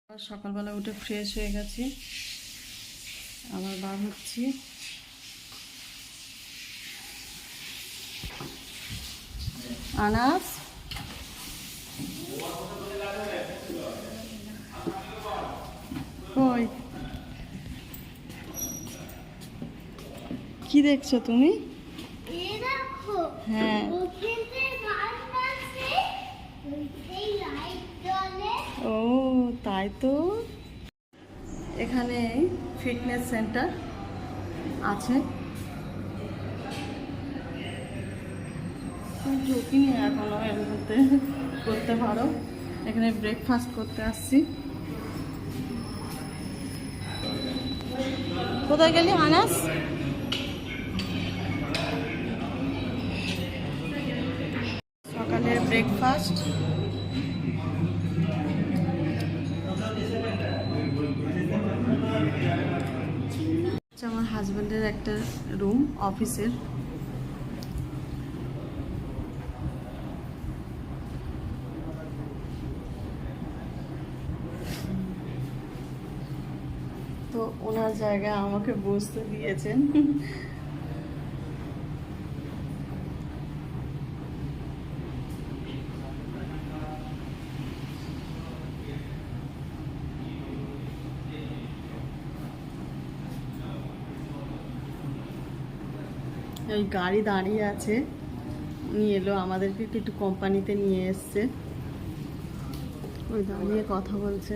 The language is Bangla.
সকালবেলা উঠে ফ্রেশ হয়ে গেছি, আবার বার হচ্ছি। আনাস কই, কি দেখছো তুমি? হ্যাঁ, ও তাই তো। এখানে ফিটনেস সেন্টার আছে, ঝুঁকি নিয়ে এখনো এর মধ্যে করতে পারো। এখানে ব্রেকফাস্ট করতে আসছি। কোথায় গেলি আনাস? সকালের ব্রেকফাস্ট। আমার হাজব্যান্ডের একটা রুম অফিসের। তো ওনার জায়গায় আমাকে বসতে দিয়েছেন। ওই গাড়ি দাঁড়িয়ে আছে, উনি এলো, আমাদেরকে একটু কোম্পানিতে নিয়ে এসছে, ওই দাঁড়িয়ে কথা বলছে।